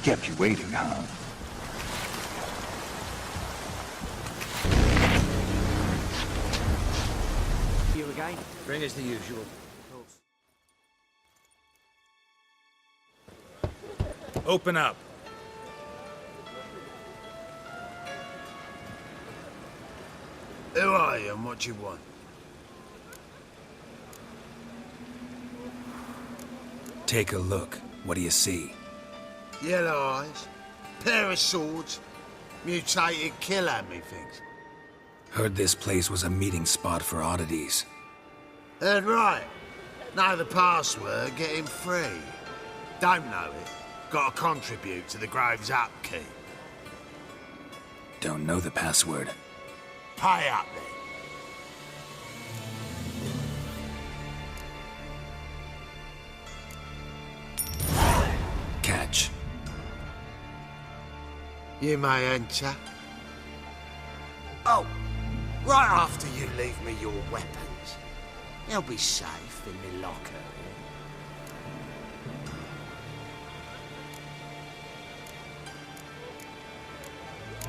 Kept you waiting, huh? You again? Ring as the usual. Open up. Who are you and what do you want? Take a look. What do you see? Yellow eyes, pair of swords, mutated killer, methinks. Heard this place was a meeting spot for oddities. Heard right. Know the password, get him free. Don't know it, gotta contribute to the Grove's upkeep. Don't know the password. Pay up then. Catch. You may enter. Oh, right after you leave me your weapons. They'll be safe in my locker.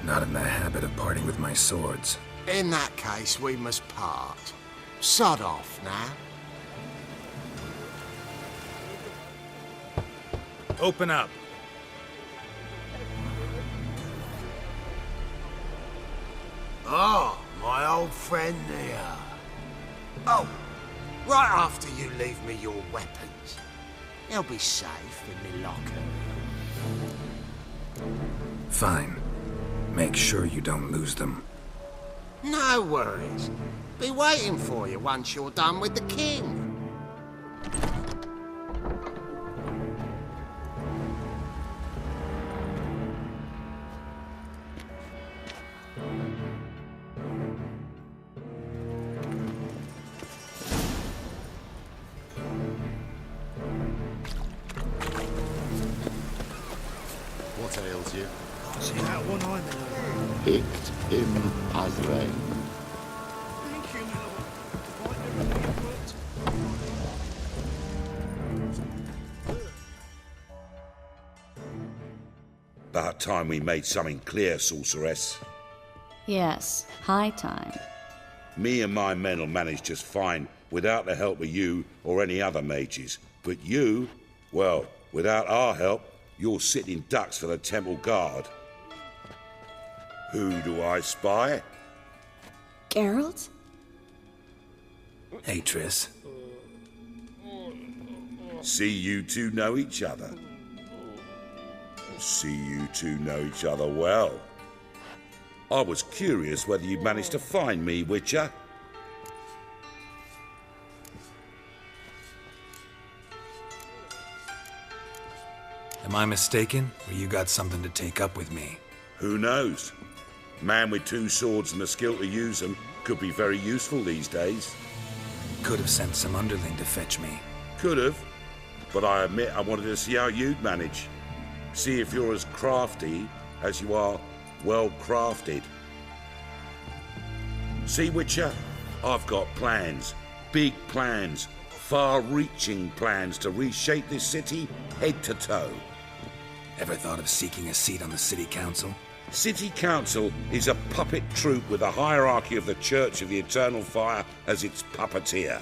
Not in the habit of parting with my swords. In that case, we must part. Sod off now. Open up. Oh, my old friend there. Oh, right after you leave me your weapons. They'll be safe in my locker. Fine. Make sure you don't lose them. No worries. Be waiting for you once you're done with the king. What ails you? See that one eye there? Picked him as rain. Thank you, my lord. Quite the report. About time we made something clear, sorceress. Yes, high time. Me and my men will manage just fine without the help of you or any other mages. But you, well, without our help, you're sitting ducks for the temple guard. Who do I spy? Geralt? Hey, Triss. See you two know each other. See you two know each other well. I was curious whether you'd managed to find me, Witcher. Am I mistaken, or you got something to take up with me? Who knows? Man with two swords and the skill to use them could be very useful these days. Could have sent some underling to fetch me. Could have, but I admit I wanted to see how you'd manage. See if you're as crafty as you are well crafted. See, Witcher, I've got plans. Big plans. Far-reaching plans to reshape this city head to toe. Ever thought of seeking a seat on the city council? City Council is a puppet troupe with a hierarchy of the Church of the Eternal Fire as its puppeteer.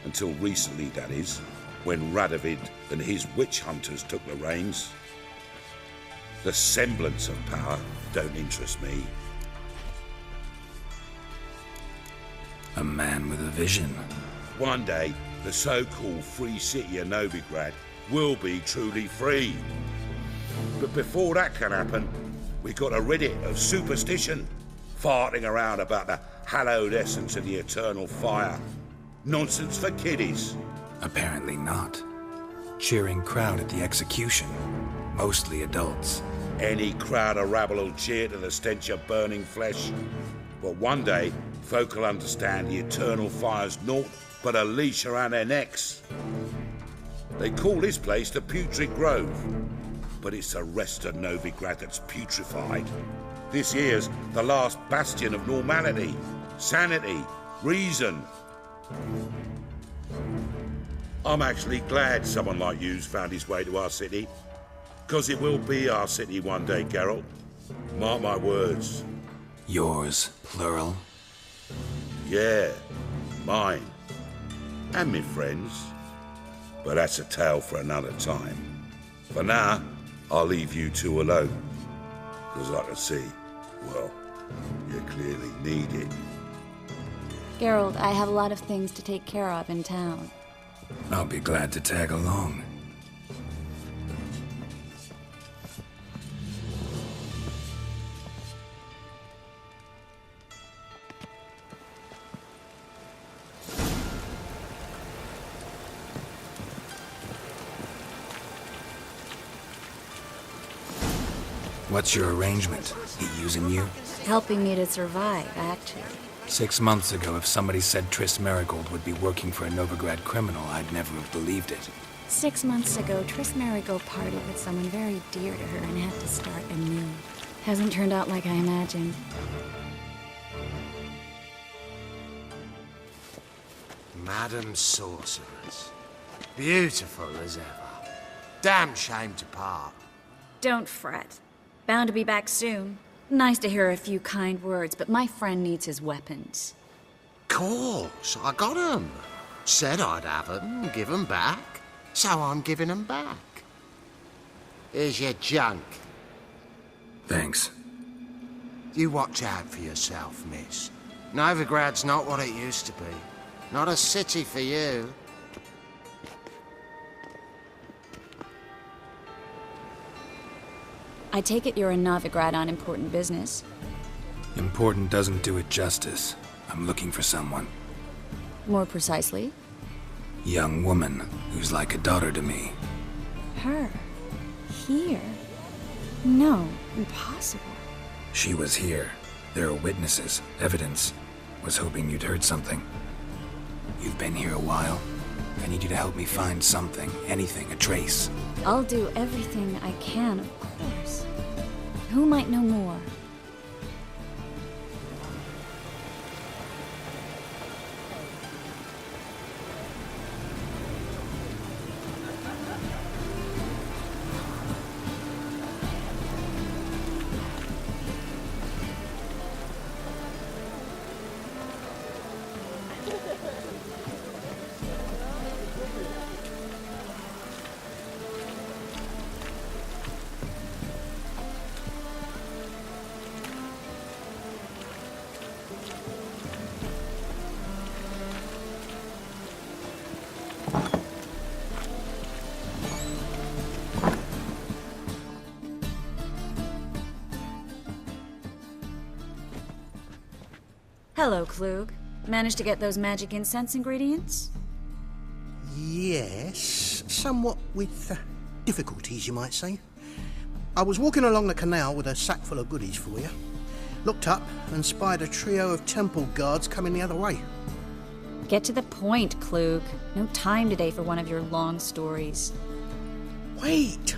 Until recently, that is, when Radovid and his witch hunters took the reins. The semblance of power don't interest me. A man with a vision. One day, the so-called free city of Novigrad will be truly free. But before that can happen, we got to rid it of superstition, farting around about the hallowed essence of the eternal fire. Nonsense for kiddies. Apparently not. Cheering crowd at the execution. Mostly adults. Any crowd of rabble will cheer to the stench of burning flesh. But one day, folk will understand the eternal fire's naught but a leash around their necks. They call this place the Putrid Grove, but it's the rest of Novigrad that's putrefied. This here's the last bastion of normality, sanity, reason. I'm actually glad someone like you's found his way to our city. Because it will be our city one day, Geralt. Mark my words. Yours, plural. Yeah, mine. And me friends. But that's a tale for another time. For now, I'll leave you two alone. Because I can see, well, you clearly need it. Geralt, I have a lot of things to take care of in town. I'll be glad to tag along. What's your arrangement? He using you? Helping me to survive, actually. 6 months ago, if somebody said Triss Marigold would be working for a Novigrad criminal, I'd never have believed it. 6 months ago, Triss Marigold parted with someone very dear to her and had to start anew. Hasn't turned out like I imagined. Madam Sorceress. Beautiful as ever. Damn shame to part. Don't fret. Bound to be back soon. Nice to hear a few kind words, but my friend needs his weapons. Course, I got 'em. Said I'd have 'em, give 'em back. So I'm giving 'em back. Here's your junk. Thanks. You watch out for yourself, miss. Novigrad's not what it used to be. Not a city for you. I take it you're a Novigrad on important business. Important doesn't do it justice. I'm looking for someone. More precisely? Young woman who's like a daughter to me. Her? Here? No, impossible. She was here. There are witnesses, evidence. Was hoping you'd heard something. You've been here a while. I need you to help me find something, anything, a trace. I'll do everything I can, of course. Who might know more? Hello, Klug. Managed to get those magic incense ingredients? Yes, somewhat with difficulties, you might say. I was walking along the canal with a sack full of goodies for you. Looked up and spied a trio of temple guards coming the other way. Get to the point, Klug. No time today for one of your long stories. Wait!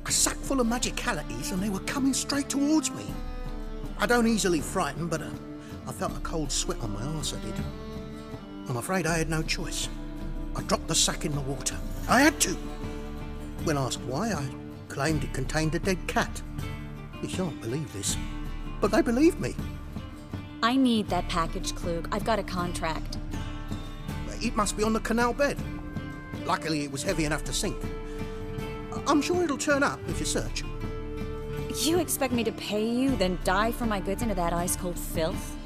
A sack full of magicalities and they were coming straight towards me. I don't easily frighten, but I felt a cold sweat on my arse, I did. I'm afraid I had no choice. I dropped the sack in the water. I had to. When asked why, I claimed it contained a dead cat. You shan't believe this, but they believed me. I need that package, Klug. I've got a contract. It must be on the canal bed. Luckily, it was heavy enough to sink. I'm sure it'll turn up if you search. You expect me to pay you, then dive for my goods into that ice-cold filth?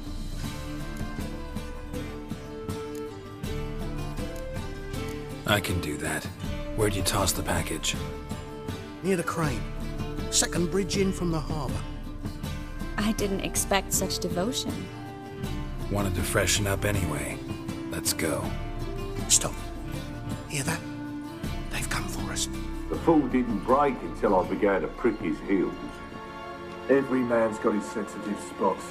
I can do that. Where'd you toss the package? Near the crane. Second bridge in from the harbour. I didn't expect such devotion. Wanted to freshen up anyway. Let's go. Stop. Hear that? They've come for us. The fall didn't break until I began to prick his heels. Every man's got his sensitive spots.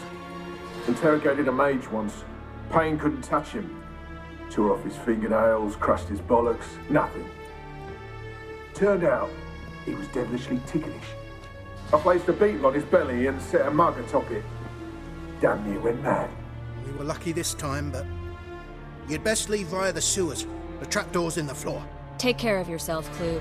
Interrogated a mage once. Pain couldn't touch him. Tore off his fingernails, crushed his bollocks, nothing. Turned out, he was devilishly ticklish. I placed a beetle on his belly and set a mug atop it. Damn near went mad. We were lucky this time, but you'd best leave via the sewers. The trapdoor's in the floor. Take care of yourself, Klug.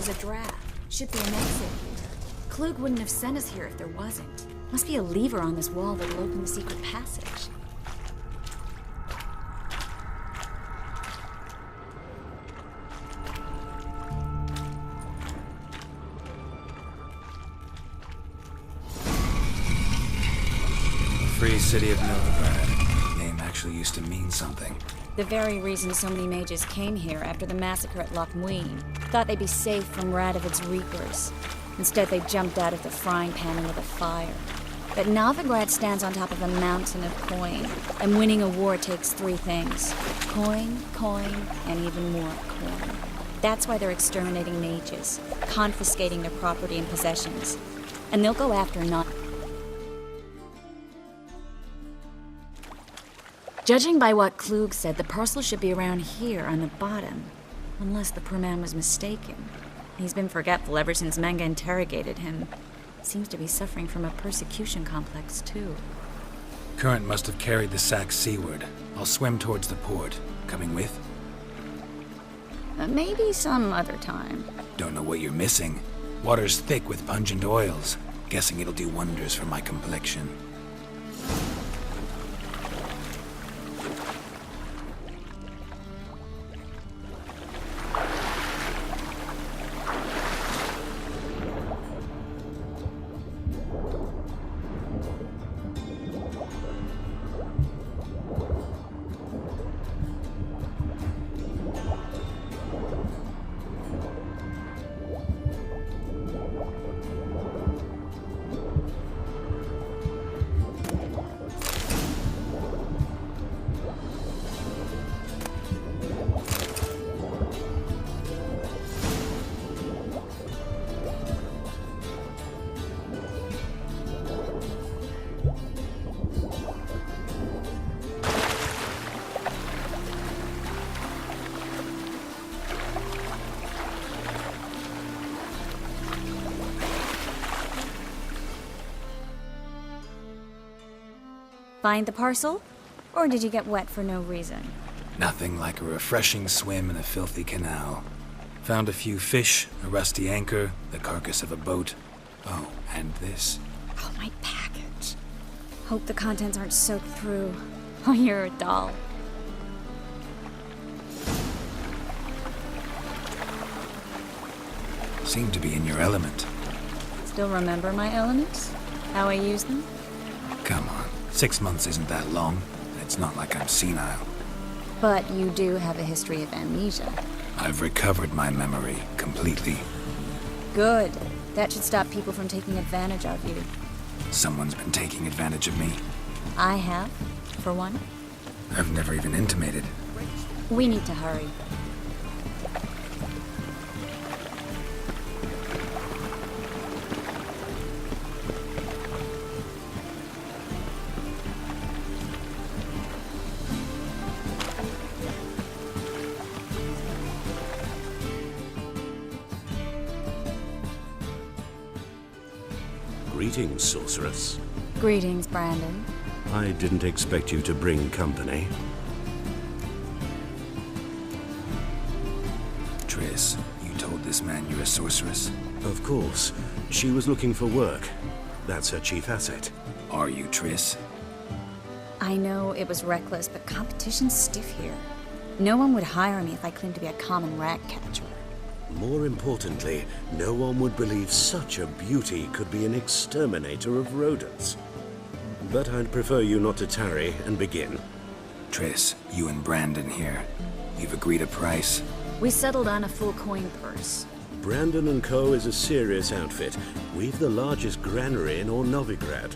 there's a draft. Should be an exit. Klug wouldn't have sent us here if there wasn't. Must be a lever on this wall that'll open the secret passage. Free city of Nilfgaard. Name actually used to mean something. The very reason so many mages came here after the massacre at Loch Muin. Thought they'd be safe from Radovid's reapers. Instead, they jumped out of the frying pan into the fire. But Nilfgaard stands on top of a mountain of coin, and winning a war takes three things. Coin, and even more coin. That's why they're exterminating mages, confiscating their property and possessions. And they'll go after not... Judging by what Klug said, the parcel should be around here on the bottom. Unless the poor man was mistaken. He's been forgetful ever since Manga interrogated him. Seems to be suffering from a persecution complex, too. Current must have carried the sack seaward. I'll swim towards the port. Coming with? Maybe some other time. Don't know what you're missing. Water's thick with pungent oils. Guessing it'll do wonders for my complexion. Find the parcel? Or did you get wet for no reason? Nothing like a refreshing swim in a filthy canal. Found a few fish, a rusty anchor, the carcass of a boat. Oh, and this. Oh, my package. Hope the contents aren't soaked through. Oh, you're a doll. Seem to be in your element. Still remember my elements? How I use them? Come on. 6 months isn't that long. It's not like I'm senile. But you do have a history of amnesia. I've recovered my memory completely. Good. That should stop people from taking advantage of you. Someone's been taking advantage of me. I have, for one. I've never even intimated. We need to hurry. Greetings, sorceress. Greetings, Brandon. I didn't expect you to bring company. Triss, you told this man you're a sorceress? Of course. She was looking for work. That's her chief asset. Are you, Triss? I know it was reckless, but competition's stiff here. No one would hire me if I claimed to be a common rat catcher. More importantly, no one would believe such a beauty could be an exterminator of rodents. But I'd prefer you not to tarry and begin. Triss, you and Brandon here. You've agreed a price? We settled on a full coin purse. Brandon & Co. is a serious outfit. We've the largest granary in all Novigrad.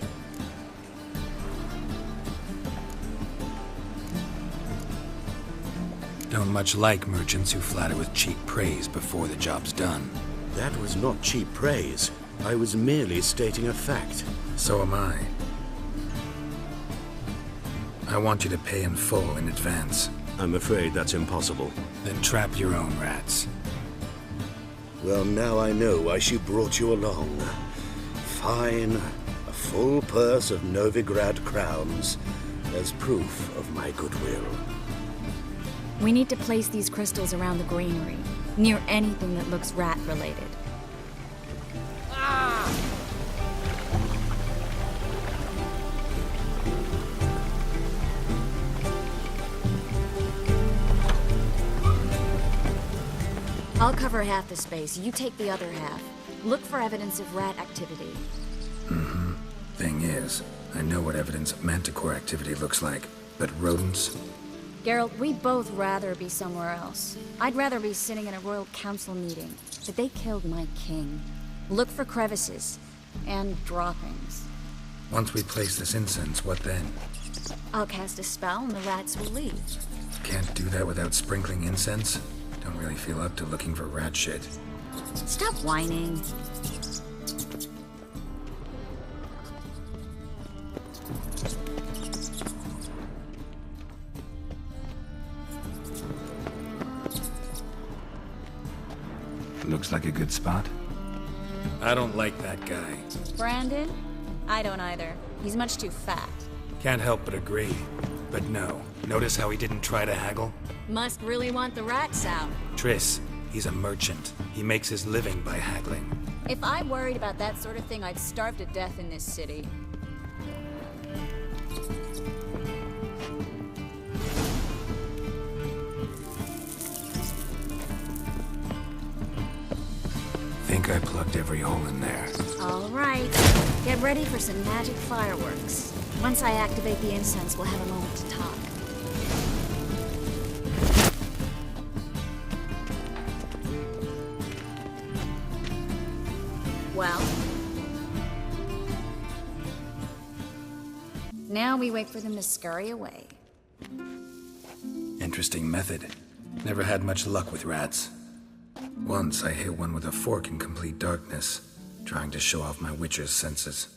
Don't much like merchants who flatter with cheap praise before the job's done. That was not cheap praise. I was merely stating a fact. So am I. I want you to pay in full in advance. I'm afraid that's impossible. Then trap your own rats. Well, now I know why she brought you along. Fine. A full purse of Novigrad crowns as proof of my goodwill. We need to place these crystals around the granary. near anything that looks rat-related. I'll cover half the space, you take the other half. Look for evidence of rat activity. Thing is, I know what evidence of manticore activity looks like, but rodents? Geralt, we'd both rather be somewhere else. I'd rather be sitting in a royal council meeting, but they killed my king. Look for crevices and droppings. Once we place this incense, what then? I'll cast a spell and the rats will leave. Can't do that without sprinkling incense? Don't really feel up to looking for rat shit. Stop whining. Looks like a good spot. I don't like that guy. Brandon? I don't either. He's much too fat. Can't help but agree. But no. Notice how he didn't try to haggle? Must really want the rats out. Triss, he's a merchant. He makes his living by haggling. If I worried about that sort of thing, I'd starve to death in this city. Think I plugged every hole in there. All right. Get ready for some magic fireworks. Once I activate the incense, we'll have a moment to talk. Well? Now we wait for them to scurry away. Interesting method. Never had much luck with rats. Once I hit one with a fork in complete darkness, trying to show off my witcher's senses.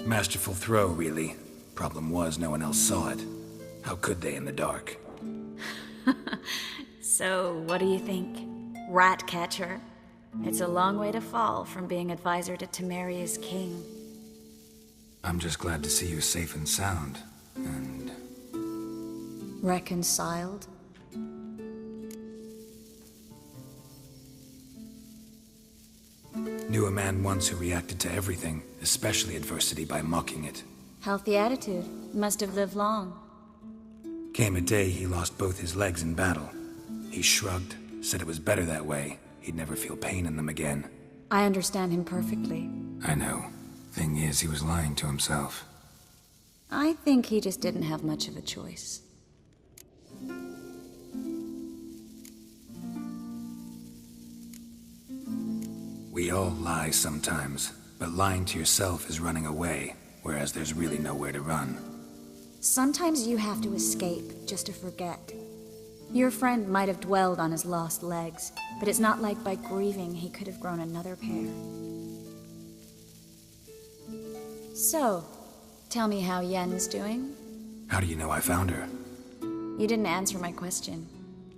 Masterful throw, really. Problem was, no one else saw it. How could they in the dark? So, what do you think? Rat catcher? It's a long way to fall from being advisor to Temeria's king. I'm just glad to see you safe and sound, and... Reconciled? Knew a man once who reacted to everything, especially adversity, by mocking it. Healthy attitude. Must have lived long. Came a day he lost both his legs in battle. He shrugged, said it was better that way. He'd never feel pain in them again. I understand him perfectly. I know. Thing is, he was lying to himself. I think he just didn't have much of a choice. We all lie sometimes, but lying to yourself is running away, whereas there's really nowhere to run. Sometimes you have to escape, just to forget. Your friend might have dwelled on his lost legs, but it's not like by grieving he could have grown another pair. So, tell me how Yen's doing? How do you know I found her? You didn't answer my question.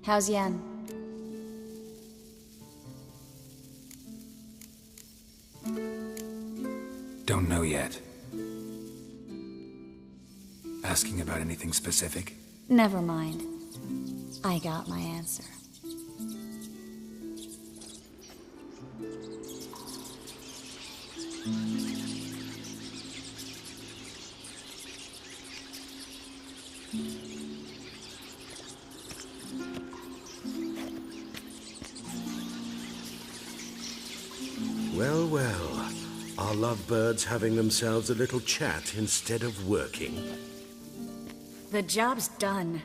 How's Yen? Don't know yet. Asking about anything specific? Never mind. I got my answer. Well, well. Are lovebirds having themselves a little chat instead of working? The job's done.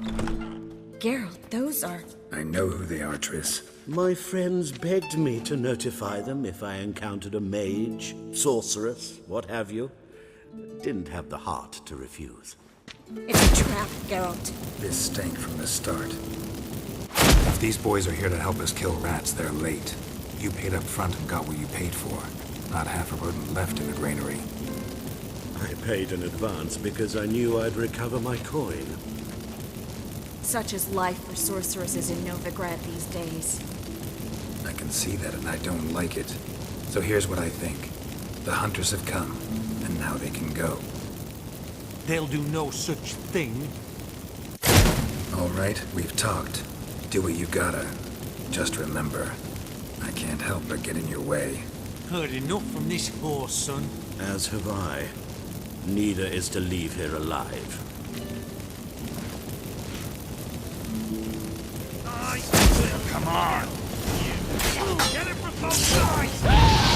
Geralt, those are... I know who they are, Triss. My friends begged me to notify them if I encountered a mage, sorceress, what have you. Didn't have the heart to refuse. It's a trap, Geralt. This stank from the start. If these boys are here to help us kill rats, they're late. You paid up front and got what you paid for. Not half a rodent left in the granary. I paid in advance because I knew I'd recover my coin. Such is life for sorceresses in Nilfgaard these days. I can see that and I don't like it. So here's what I think. The hunters have come, and now they can go. They'll do no such thing. All right, we've talked. Do what you gotta. Just remember, I can't help but get in your way. Heard enough from this horse, son. As have I. Neither is to leave here alive. Come on! Get it from both sides!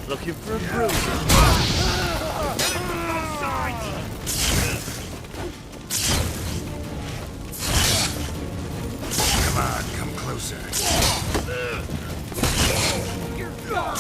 Looking for a bruiser? Come on, come closer. You're gone!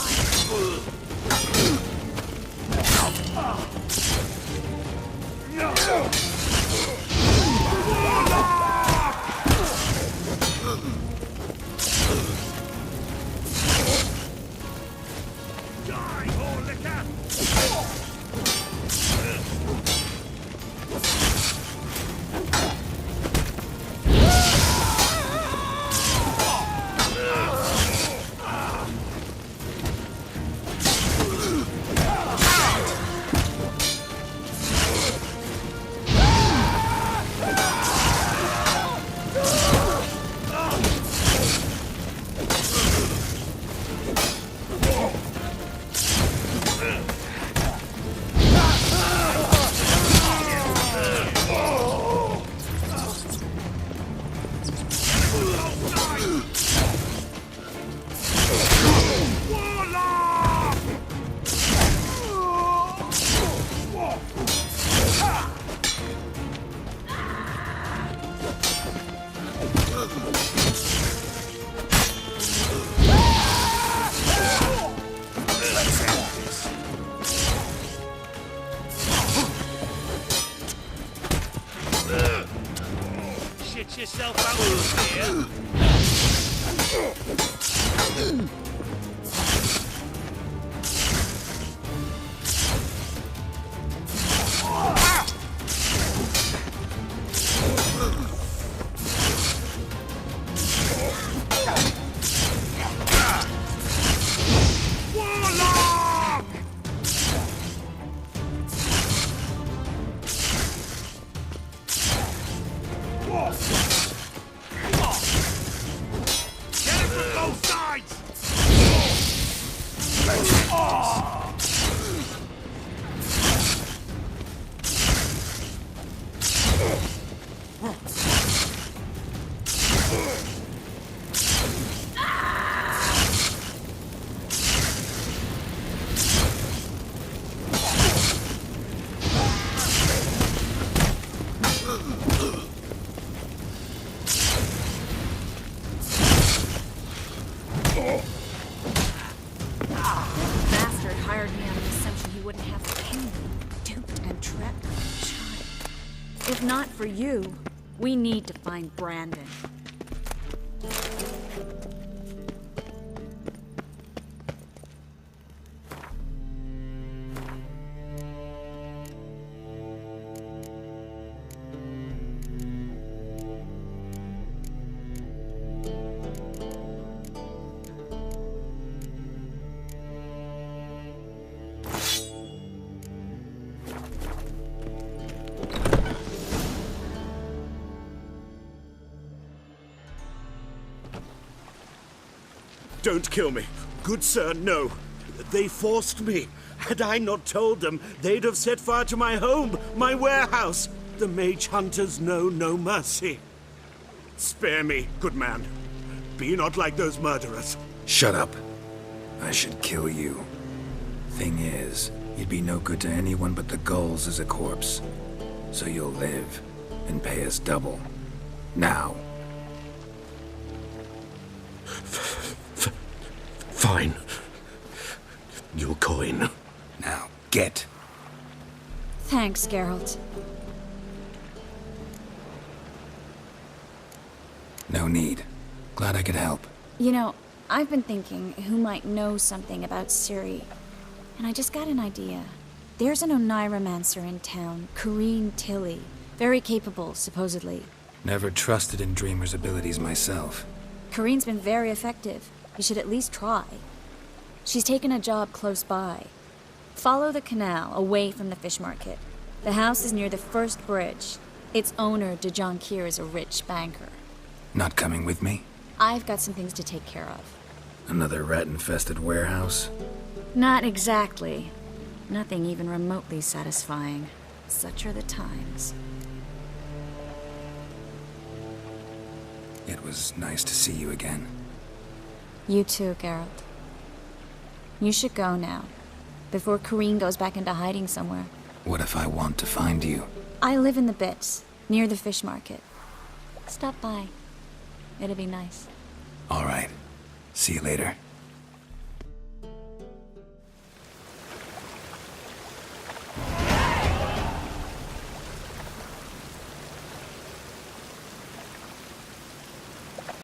Not for you. We need to find Brandon. Don't kill me. Good sir, no. They forced me. Had I not told them, they'd have set fire to my home, my warehouse. The mage hunters know no mercy. Spare me, good man. Be not like those murderers. Shut up. I should kill you. Thing is, you'd be no good to anyone but the gulls as a corpse. So you'll live and pay us double. Now. Fine. Your coin. Now, get. Thanks, Geralt. No need. Glad I could help. You know, I've been thinking who might know something about Ciri. And I just got an idea. There's an Oneiromancer in town, Corrine Tilly. Very capable, supposedly. Never trusted in Dreamer's abilities myself. Corrine's been very effective. You should at least try. She's taken a job close by. Follow the canal, away from the fish market. The house is near the first bridge. Its owner, de Jonquier, is a rich banker. Not coming with me? I've got some things to take care of. Another rat-infested warehouse? Not exactly. Nothing even remotely satisfying. Such are the times. It was nice to see you again. You too, Geralt. You should go now, before Corrine goes back into hiding somewhere. What if I want to find you? I live in the Bits, near the fish market. Stop by. It'll be nice. All right. See you later.